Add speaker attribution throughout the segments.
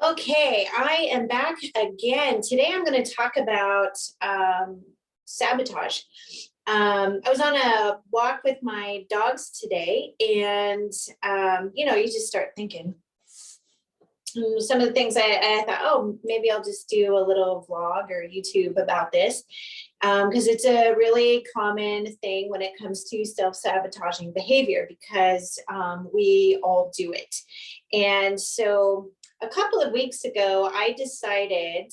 Speaker 1: Okay, I am back again. Today I'm going to talk about sabotage. I was on a walk with my dogs today, and you just start thinking. Some of the things I thought, oh, maybe I'll just do a little vlog or YouTube about this, because it's a really common thing when it comes to self-sabotaging behavior, because we all do it. And so a couple of weeks ago, I decided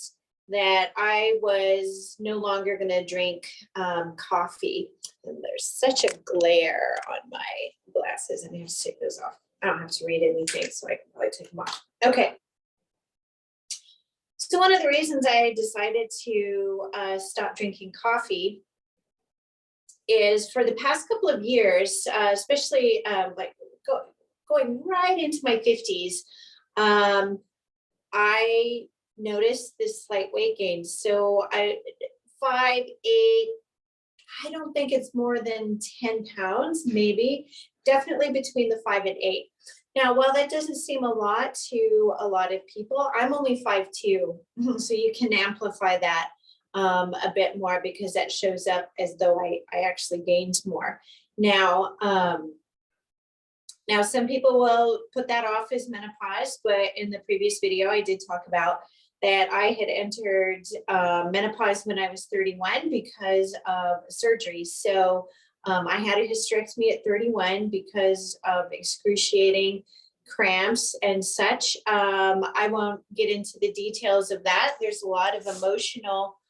Speaker 1: that I was no longer going to drink coffee. And there's such a glare on my glasses. I'm going to have to take those off. I don't have to read anything, so I can probably take them off. Okay. So one of the reasons I decided to stop drinking coffee is for the past couple of years, especially going right into my 50s, I noticed this slight weight gain. So 5'8", I don't think it's more than 10 pounds, maybe, definitely between the 5 and 8. Now, while that doesn't seem a lot to a lot of people, I'm only 5'2", so you can amplify that a bit more, because that shows up as though I actually gained more. Now, some people will put that off as menopause, but in the previous video, I did talk about that I had entered menopause when I was 31 because of surgery. So I had a hysterectomy at 31 because of excruciating cramps and such. I won't get into the details of that. There's a lot of emotional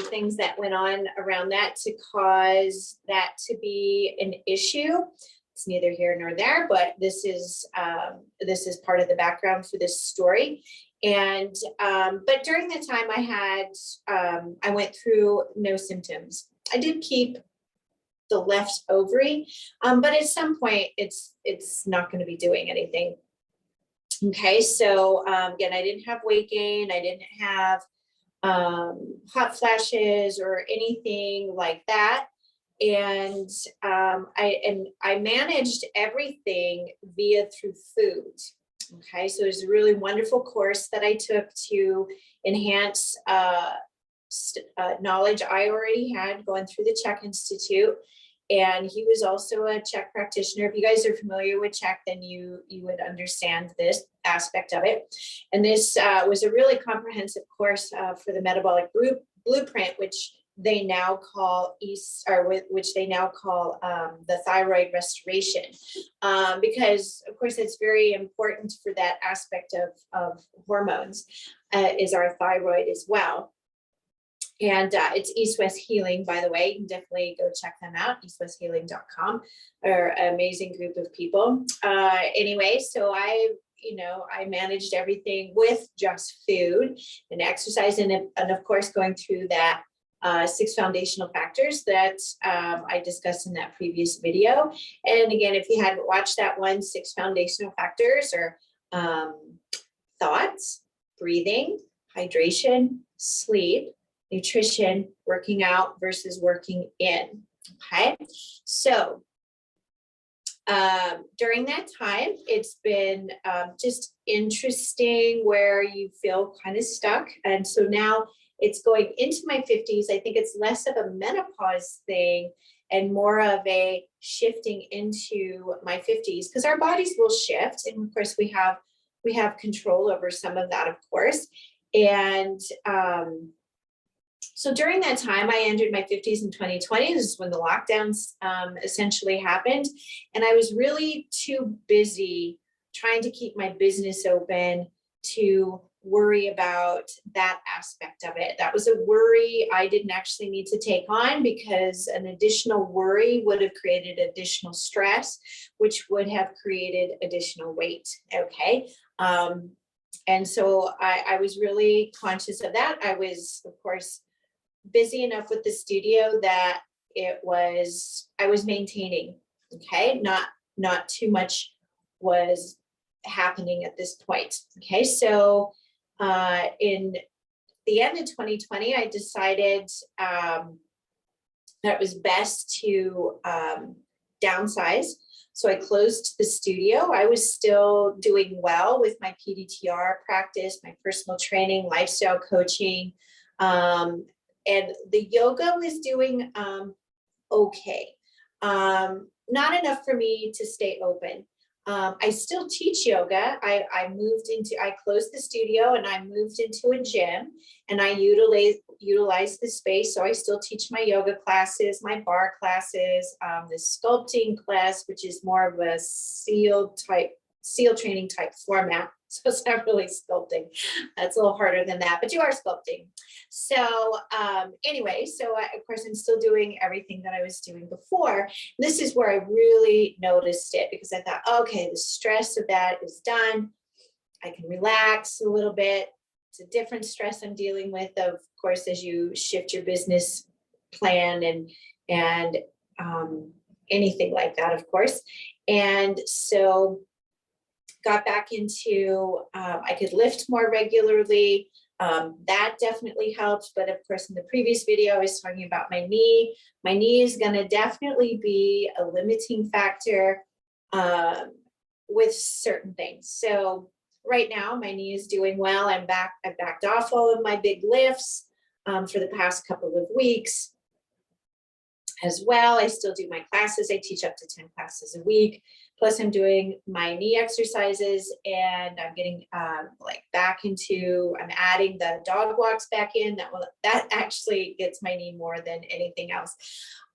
Speaker 1: things that went on around that to cause that to be an issue. It's neither here nor there, but this is part of the background for this story. And but during the time I went through no symptoms. I did keep the left ovary, but at some point it's not going to be doing anything. Okay, so again, I didn't have weight gain, I didn't have hot flashes or anything like that, and I managed everything through food. Okay, so it's a really wonderful course that I took to enhance knowledge I already had going through the CHEK Institute. And he was also a CHEK practitioner. If you guys are familiar with CHEK, then you would understand this aspect of it. And this was a really comprehensive course for the metabolic blueprint, which they now call the thyroid restoration, because of course it's very important for that aspect of hormones, is our thyroid as well. And it's East West Healing, by the way. You can definitely go check them out, eastwesthealing.com. They're an amazing group of people. Anyway, so I managed everything with just food and exercise, and of course going through that 6 foundational factors that I discussed in that previous video. And again, if you hadn't watched that one, 6 foundational factors are thoughts, breathing, hydration, sleep, nutrition, working out versus working in. Okay, so during that time, it's been just interesting where you feel kind of stuck. And so now it's going into my 50s. I think it's less of a menopause thing and more of a shifting into my 50s, because our bodies will shift. And of course we have control over some of that, of course. And so during that time, I entered my 50s in 2020. This is when the lockdowns essentially happened. And I was really too busy trying to keep my business open to worry about that aspect of it. That was a worry I didn't actually need to take on, because an additional worry would have created additional stress, which would have created additional weight. Okay. And so I was really conscious of that. I was, of course, busy enough with the studio that I was maintaining. Okay. Not too much was happening at this point. Okay. So in the end of 2020, I decided that it was best to downsize. So I closed the studio. I was still doing well with my PDTR practice, my personal training, lifestyle coaching. And the yoga was doing okay. Not enough for me to stay open. I still teach yoga. I closed the studio and I moved into a gym, and I utilize the space. So I still teach my yoga classes, my bar classes, the sculpting class, which is more of a SEAL training type format. So it's not really sculpting. That's a little harder than that, but you are sculpting. So anyway, of course I'm still doing everything that I was doing before. This is where I really noticed it, because I thought, okay, the stress of that is done. I can relax a little bit. It's a different stress I'm dealing with, of course, as you shift your business plan and anything like that, of course. And so got back into, I could lift more regularly. That definitely helped. But of course, in the previous video, I was talking about my knee. My knee is going to definitely be a limiting factor with certain things. So right now, my knee is doing well. I've backed off all of my big lifts for the past couple of weeks as well. I still do my classes. I teach up to 10 classes a week. Plus I'm doing my knee exercises, and I'm getting back into, I'm adding the dog walks back in. That actually gets my knee more than anything else.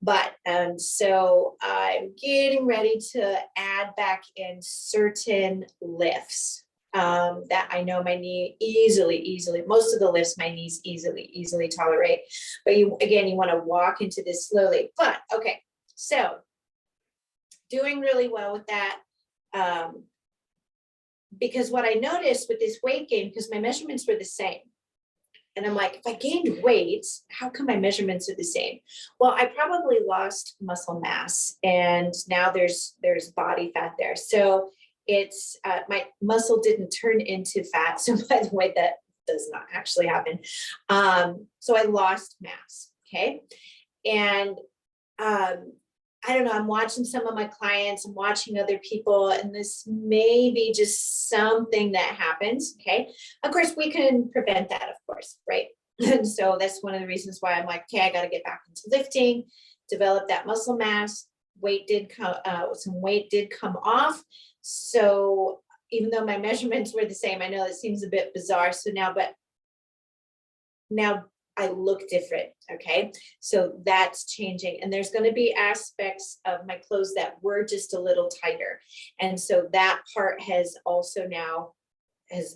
Speaker 1: But so I'm getting ready to add back in certain lifts that I know my knee easily, most of the lifts my knees easily tolerate. But you want to walk into this slowly. But okay, so doing really well with that. Because what I noticed with this weight gain, because my measurements were the same. And I'm like, if I gained weight, how come my measurements are the same? Well, I probably lost muscle mass, and now there's body fat there. So it's my muscle didn't turn into fat. So by the way, that does not actually happen. So I lost mass. Okay. And I don't know, I'm watching some of my clients, I'm watching other people, and this may be just something that happens. Okay. Of course, we can prevent that, of course, right? And so that's one of the reasons why I'm like, okay, I got to get back into lifting, develop that muscle mass. Some weight did come off. So even though my measurements were the same, I know it seems a bit bizarre. So now I look different. Okay. So that's changing. And there's going to be aspects of my clothes that were just a little tighter. And so that part has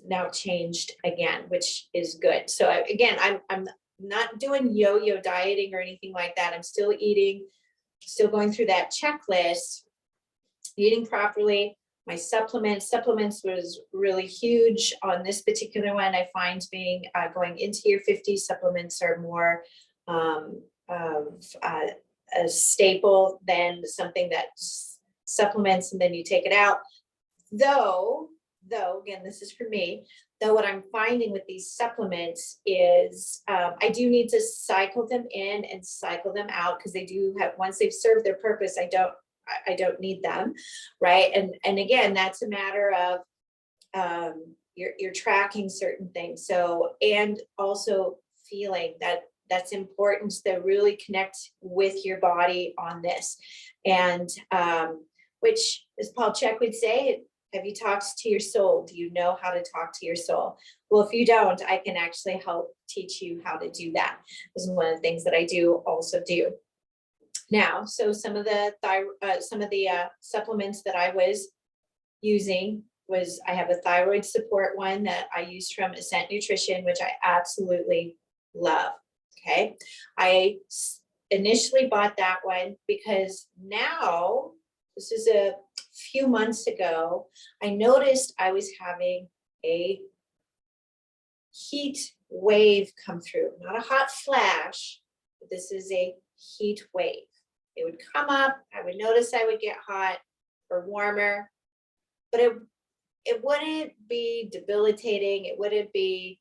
Speaker 1: now changed again, which is good. So I'm not doing yo-yo dieting or anything like that. I'm still eating, still going through that checklist, eating properly. My supplements was really huge on this particular one. I find going into your 50s, supplements are more a staple than something that supplements and then you take it out. Though again, this is for me, though what I'm finding with these supplements is I do need to cycle them in and cycle them out, because they do have, once they've served their purpose, I don't need them, right? And again, that's a matter of you're tracking certain things. So, and also feeling that's important to really connect with your body on this. And which, as Paul Chek would say, have you talked to your soul? Do you know how to talk to your soul? Well, if you don't, I can actually help teach you how to do that. This is one of the things that I also do. Now, so some of the supplements that I was using was, I have a thyroid support one that I use from Ascent Nutrition, which I absolutely love. Okay. I initially bought that one because now, this is a few months ago, I noticed I was having a heat wave come through, not a hot flash, but this is a heat wave. It would come up, I would notice I would get hot or warmer, but it wouldn't be debilitating. It wouldn't be,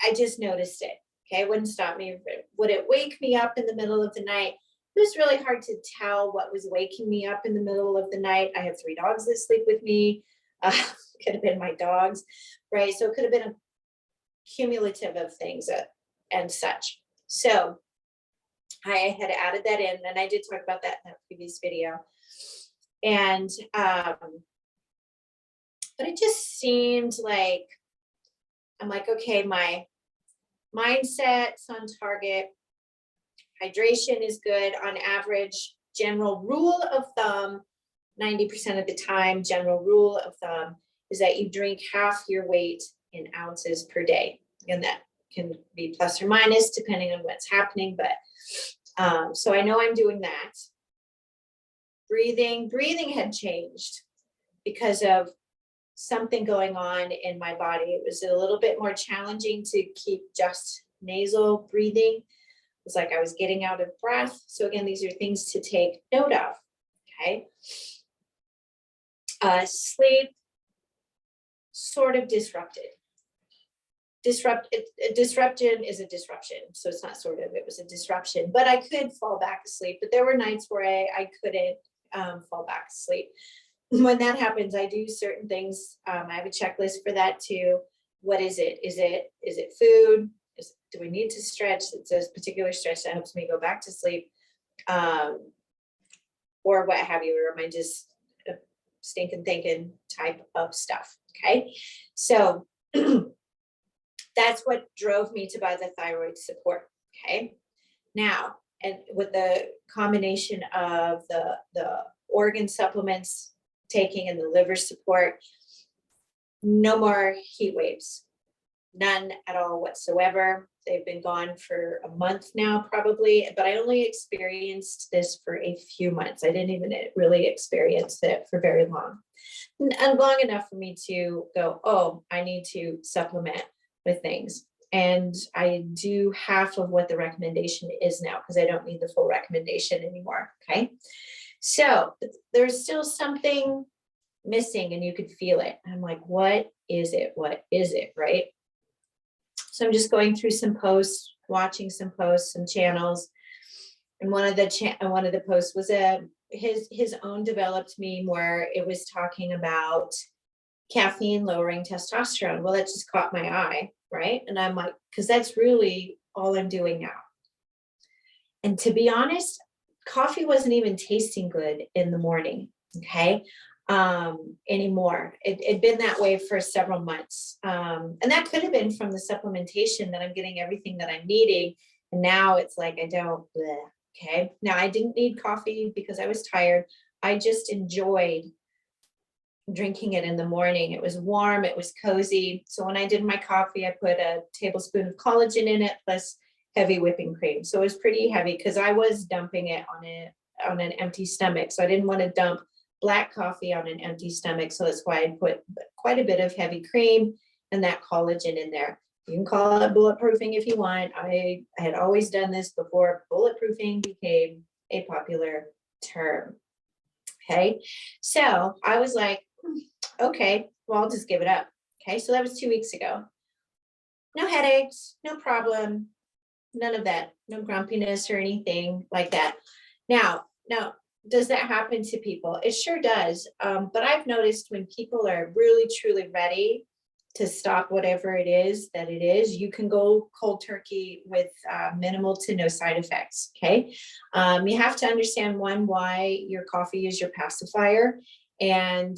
Speaker 1: I just noticed it. Okay, it wouldn't stop me. Would it wake me up in the middle of the night? it was really hard to tell what was waking me up in the middle of the night. I have 3 dogs that sleep with me. Could have been my dogs, right? So it could have been a cumulative of things and such. So I had added that in, and I did talk about that in that previous video. And but it just seemed like, I'm like, okay, my mindset's on target. Hydration is good on average. General rule of thumb, 90% of the time, general rule of thumb is that you drink half your weight in ounces per day. And that can be plus or minus depending on what's happening. But so I know I'm doing that. Breathing had changed because of something going on in my body. It was a little bit more challenging to keep just nasal breathing. It was like I was getting out of breath. So again, these are things to take note of, okay? Sleep, sort of disrupted. Disruption is a disruption. So it's not sort of, it was a disruption, but I could fall back asleep. But there were nights where I couldn't fall back asleep. When that happens, I do certain things. I have a checklist for that too. What is it? Is it food? Do we need to stretch? It's a particular stretch that helps me go back to sleep, or what have you, or am I just stinking thinking type of stuff? Okay, so that's what drove me to buy the thyroid support. Okay, now, and with the combination of the organ supplements taking and the liver support, no more heat waves, none at all whatsoever. They've been gone for a month now, probably, but I only experienced this for a few months. I didn't even really experience it for very long, and long enough for me to go, oh, I need to supplement with things. And I do half of what the recommendation is now because I don't need the full recommendation anymore. Okay. So there's still something missing and you could feel it. I'm like, what is it? What is it? Right. So I'm just going through some posts, watching some posts, some channels. And one of the posts was his own developed meme where it was talking about caffeine lowering testosterone. Well, that just caught my eye. Right. And I'm like, because that's really all I'm doing now. And to be honest, coffee wasn't even tasting good in the morning, okay, anymore. It'd been that way for several months. And that could have been from the supplementation that I'm getting everything that I'm needing. And now it's like, I don't, bleh, okay. Now I didn't need coffee because I was tired. I just enjoyed drinking it in the morning. It was warm, it was cozy. So when I did my coffee, I put a tablespoon of collagen in it plus heavy whipping cream. So it was pretty heavy because I was dumping it on an empty stomach. So I didn't want to dump black coffee on an empty stomach. So that's why I put quite a bit of heavy cream and that collagen in there. You can call it bulletproofing if you want. I had always done this before bulletproofing became a popular term. Okay. So I was like, okay, well, I'll just give it up. Okay. So that was 2 weeks ago. No headaches, no problem. None of that, no grumpiness or anything like that. Now, does that happen to people? It sure does. But I've noticed when people are really, truly ready to stop whatever it is that it is, you can go cold turkey with minimal to no side effects. Okay. You have to understand why your coffee is your pacifier and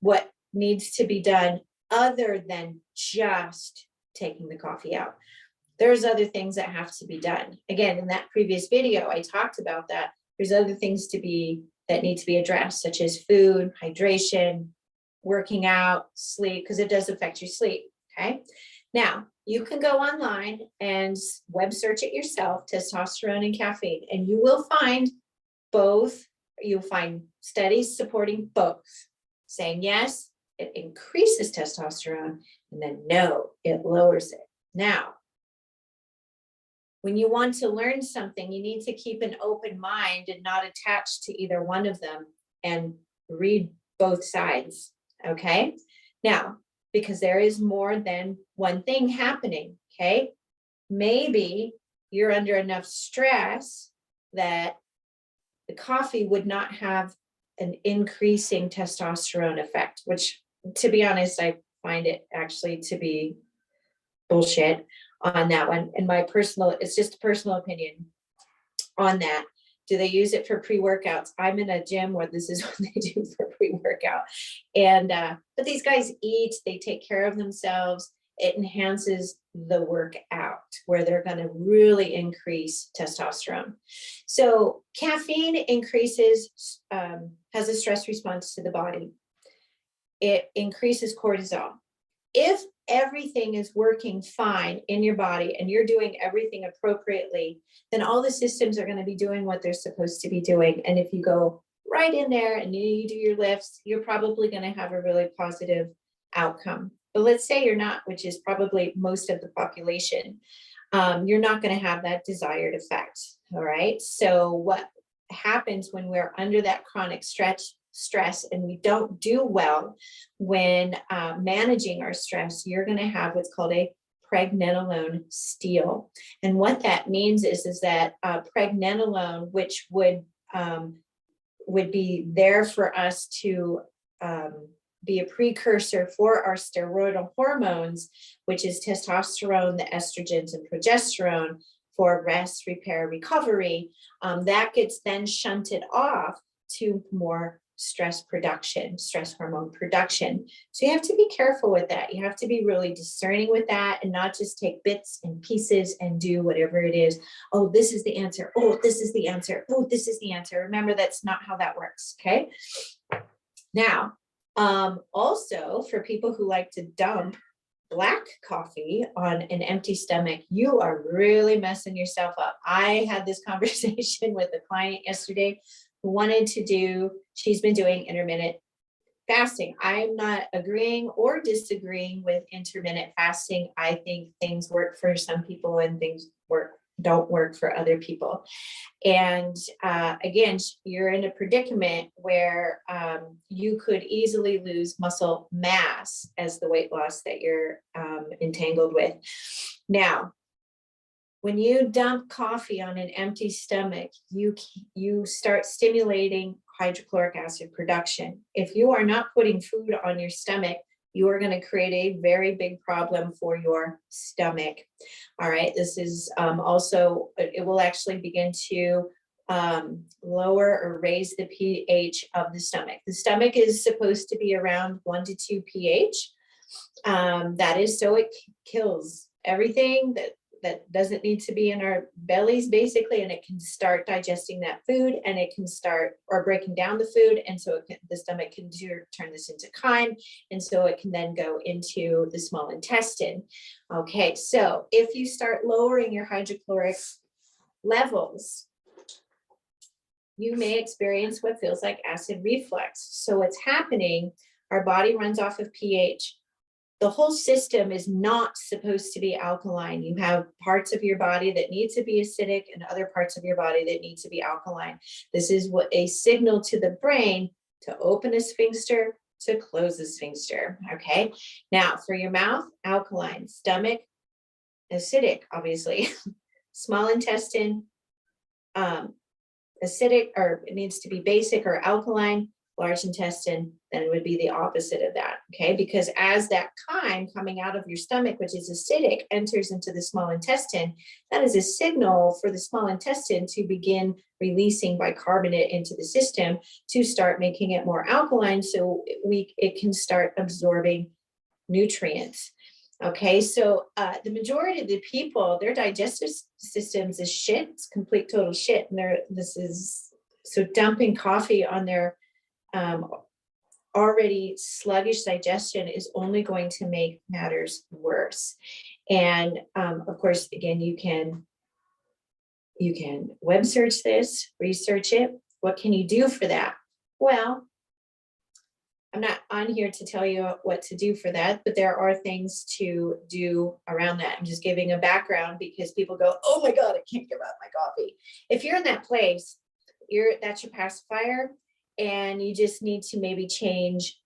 Speaker 1: what needs to be done other than just taking the coffee out. There's other things that have to be done. Again, in that previous video, I talked about that. There's other things that need to be addressed, such as food, hydration, working out, sleep, because it does affect your sleep. Okay. Now, you can go online and web search it yourself, testosterone and caffeine, and you will find both. You'll find studies supporting both, saying yes, it increases testosterone, and then no, it lowers it. Now, when you want to learn something, you need to keep an open mind and not attached to either one of them and read both sides. Okay. Now, because there is more than one thing happening. Okay. Maybe you're under enough stress that the coffee would not have an increasing testosterone effect, which, to be honest, I find it actually to be bullshit on that one. And it's just a personal opinion on that. Do they use it for pre-workouts? I'm in a gym where this is what they do for pre-workout. And but these guys eat, they take care of themselves. It enhances the workout where they're going to really increase testosterone. So caffeine increases, has a stress response to the body. It increases cortisol. If everything is working fine in your body and you're doing everything appropriately, then all the systems are going to be doing what they're supposed to be doing. And if you go right in there and you do your lifts, you're probably going to have a really positive outcome. But let's say you're not, which is probably most of the population, you're not going to have that desired effect. All right. So what happens when we're under that chronic stress and we don't do well when managing our stress, you're going to have what's called a pregnenolone steal. And what that means is that pregnenolone, which would be there for us to be a precursor for our steroidal hormones, which is testosterone, the estrogens, and progesterone for rest, repair, recovery, that gets then shunted off to more stress hormone production. So you have to be careful with that. You have to be really discerning with that and not just take bits and pieces and do whatever it is. Oh, this is the answer. Oh, this is the answer. Oh, this is the answer. Remember, that's not how that works. Okay. Now, also for people who like to dump black coffee on an empty stomach, you are really messing yourself up. I had this conversation with a client yesterday who she's been doing intermittent fasting. I'm not agreeing or disagreeing with intermittent fasting. I think things work for some people and things don't work for other people. And again, you're in a predicament where you could easily lose muscle mass as the weight loss that you're entangled with. Now, when you dump coffee on an empty stomach, you start stimulating hydrochloric acid production. If you are not putting food on your stomach, you are going to create a very big problem for your stomach. All right. This is also, it will actually begin to lower or raise the pH of the stomach. The stomach is supposed to be around 1 to 2 pH. That is so it kills everything that doesn't need to be in our bellies, basically, and it can start digesting that food, and it can start or breaking down the food, and so the stomach can turn this into chyme, and so it can then go into the small intestine. Okay, so if you start lowering your hydrochloric levels, you may experience what feels like acid reflux. So what's happening, our body runs off of pH. The whole system is not supposed to be alkaline. You have parts of your body that need to be acidic and other parts of your body that need to be alkaline. This is what a signal to the brain to open a sphincter, to close the sphincter. Okay. Now for your mouth, alkaline, stomach, acidic, obviously, small intestine, acidic, or it needs to be basic or alkaline. Large intestine, then it would be the opposite of that, okay? Because as that chyme coming out of your stomach, which is acidic, enters into the small intestine, that is a signal for the small intestine to begin releasing bicarbonate into the system to start making it more alkaline, so it can start absorbing nutrients. Okay, so the majority of the people, their digestive systems is shit. It's complete total shit, and so dumping coffee on their already sluggish digestion is only going to make matters worse. And of course, again, you can web search this, research it. What can you do for that? Well, I'm not on here to tell you what to do for that, but there are things to do around that. I'm just giving a background because people go, oh my God, I can't give up my coffee. If you're in that place, that's your pacifier. And you just need to maybe change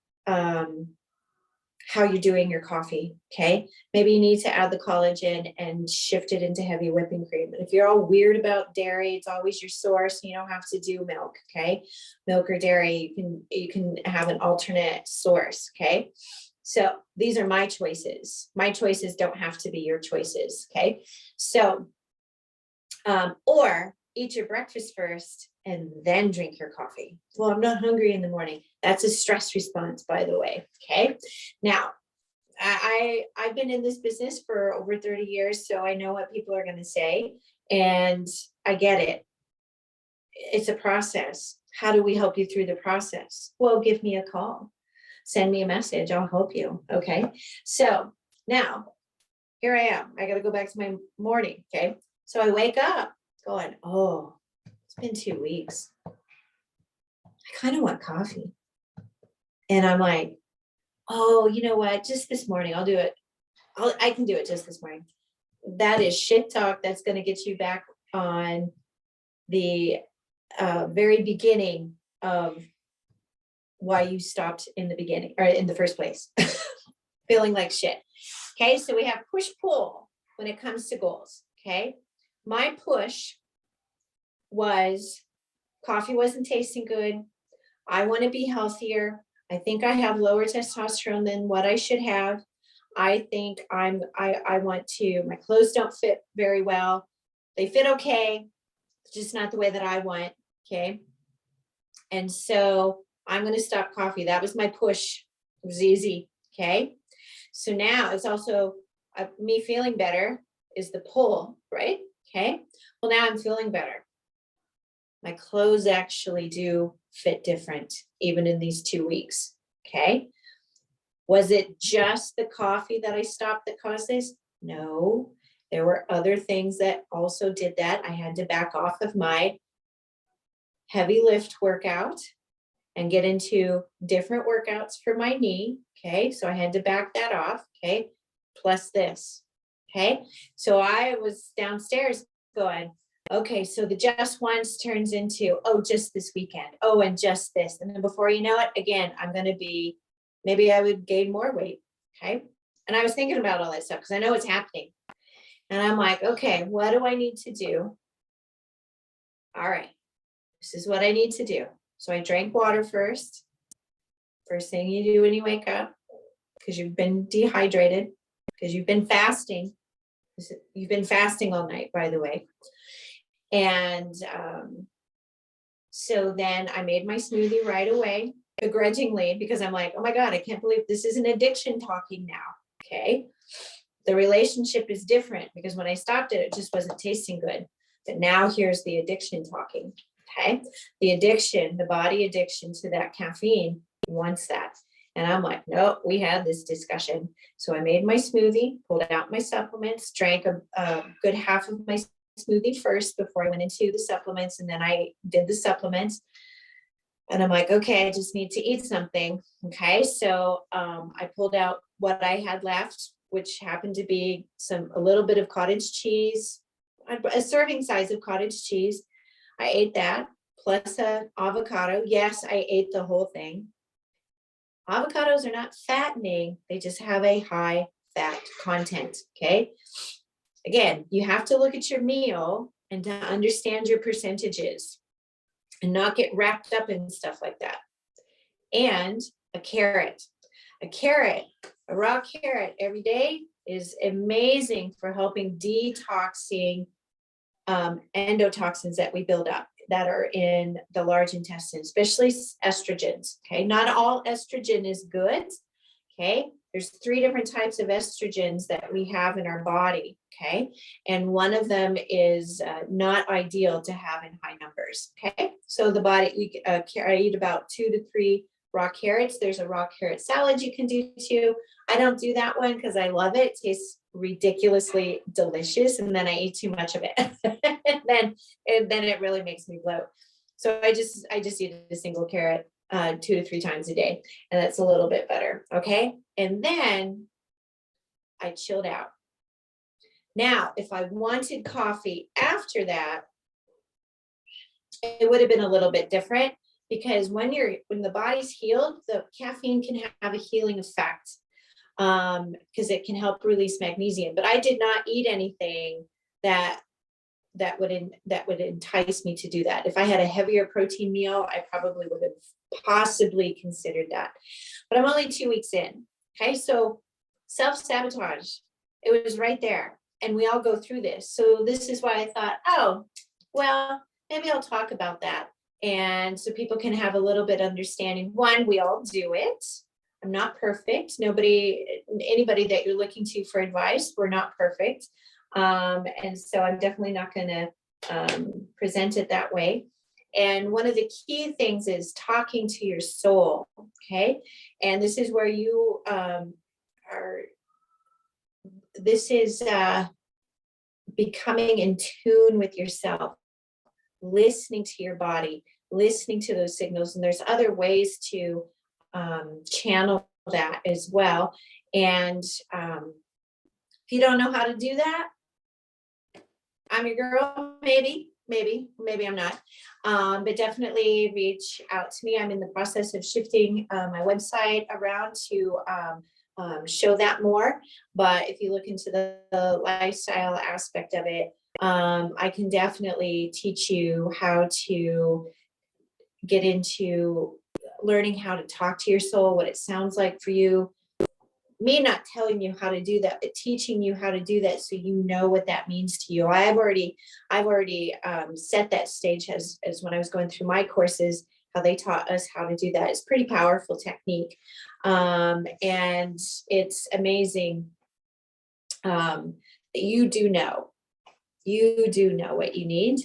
Speaker 1: how you're doing your coffee. Okay. Maybe you need to add the collagen and shift it into heavy whipping cream. And if you're all weird about dairy, it's always your source. You don't have to do milk. Okay. Milk or dairy, you can have an alternate source. Okay. So these are my choices. My choices don't have to be your choices. Okay. So, or eat your breakfast first and then drink your coffee. Well, I'm not hungry in the morning. That's a stress response, by the way. Okay. Now, I've been in this business for over 30 years, so I know what people are going to say, and I get it. It's a process. How do we help you through the process? Well, give me a call. Send me a message. I'll help you. Okay. So now here I am. I got to go back to my morning. Okay. So I wake up going, oh, it's been 2 weeks. I kind of want coffee. And I'm like, oh, you know what? Just this morning, I'll do it. I can do it just this morning. That is shit talk. That's going to get you back on the very beginning of why you stopped in the beginning or in the first place, feeling like shit. Okay. So we have push pull when it comes to goals. Okay. My push was coffee wasn't tasting good. I want to be healthier. I think I have lower testosterone than what I should have. I think I want to, my clothes don't fit very well. They fit okay, just not the way that I want. Okay. And so I'm going to stop coffee. That was my push. It was easy. Okay. So now it's also me feeling better is the pull, right? Okay. Well, now I'm feeling better. My clothes actually do fit different, even in these 2 weeks. Okay. Was it just the coffee that I stopped that caused this? No, there were other things that also did that. I had to back off of my heavy lift workout and get into different workouts for my knee. Okay. So I had to back that off. Okay. Plus this. Okay. So I was downstairs going, okay, so the just once turns into, oh, just this weekend. Oh, and just this. And then before you know it, again, I'm going to be, maybe I would gain more weight. Okay. And I was thinking about all that stuff because I know it's happening. And I'm like, okay, what do I need to do? All right, this is what I need to do. So I drank water first. First thing you do when you wake up, because you've been dehydrated, because you've been fasting. You've been fasting all night, by the way. And so then I made my smoothie right away, begrudgingly, because I'm like, oh my God, I can't believe this is an addiction talking now. Okay. The relationship is different because when I stopped it, it just wasn't tasting good. But now here's the addiction talking. Okay. The addiction, the body addiction to that caffeine wants that. And I'm like, nope, we had this discussion. So I made my smoothie, pulled out my supplements, drank a good half of my smoothie first before I went into the supplements. And then I did the supplements. And I'm like, okay, I just need to eat something. Okay. So I pulled out what I had left, which happened to be a little bit of cottage cheese, a serving size of cottage cheese. I ate that plus an avocado. Yes, I ate the whole thing. Avocados are not fattening. They just have a high fat content. Okay. Again, you have to look at your meal and to understand your percentages and not get wrapped up in stuff like that. And a carrot, a raw carrot every day is amazing for helping detoxing endotoxins that we build up that are in the large intestine, especially estrogens. Okay. Not all estrogen is good. Okay. There's 3 different types of estrogens that we have in our body. Okay. And one of them is not ideal to have in high numbers. Okay. So the body, I eat about 2 to 3 raw carrots. There's a raw carrot salad you can do too. I don't do that one because I love it. It tastes ridiculously delicious. And then I eat too much of it. and then it really makes me bloat. So I just eat a single carrot 2 to 3 times a day. And that's a little bit better. Okay. And then I chilled out. Now, if I wanted coffee after that, it would have been a little bit different because when the body's healed, the caffeine can have a healing effect. because it can help release magnesium. But I did not eat anything that would entice me to do that. If I had a heavier protein meal, I probably would have possibly considered that. But I'm only 2 weeks in. Okay, so self-sabotage, it was right there. And we all go through this. So this is why I thought, oh, well, maybe I'll talk about that. And so people can have a little bit understanding. One, we all do it. I'm not perfect. Anybody that you're looking to for advice, we're not perfect. And so I'm definitely not going to present it that way. And one of the key things is talking to your soul. Okay. And this is where you this is becoming in tune with yourself, listening to your body, listening to those signals. And there's other ways to channel that as well. And if you don't know how to do that, I'm your girl, maybe I'm not, but definitely reach out to me. I'm in the process of shifting my website around to show that more. But if you look into the lifestyle aspect of it, I can definitely teach you how to get into learning how to talk to your soul, what it sounds like for you. Me not telling you how to do that, but teaching you how to do that so you know what that means to you. I've already set that stage as when I was going through my courses, how they taught us how to do that. It's pretty powerful technique. And it's amazing that you do know what you need.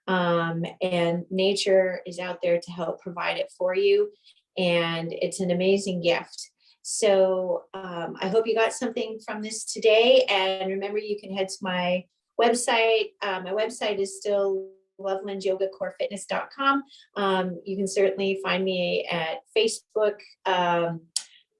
Speaker 1: And nature is out there to help provide it for you. And it's an amazing gift. So I hope you got something from this today. And remember, you can head to my website. My website is still lovelandyogacorefitness.com. You can certainly find me at Facebook.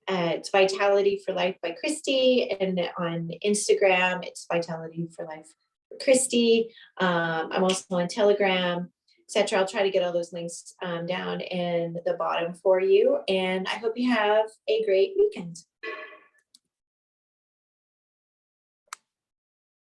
Speaker 1: It's Vitality for Life by Christy, and on Instagram, it's Vitality for Life for Christy. I'm also on Telegram, etc. I'll try to get all those links down in the bottom for you. And I hope you have a great weekend.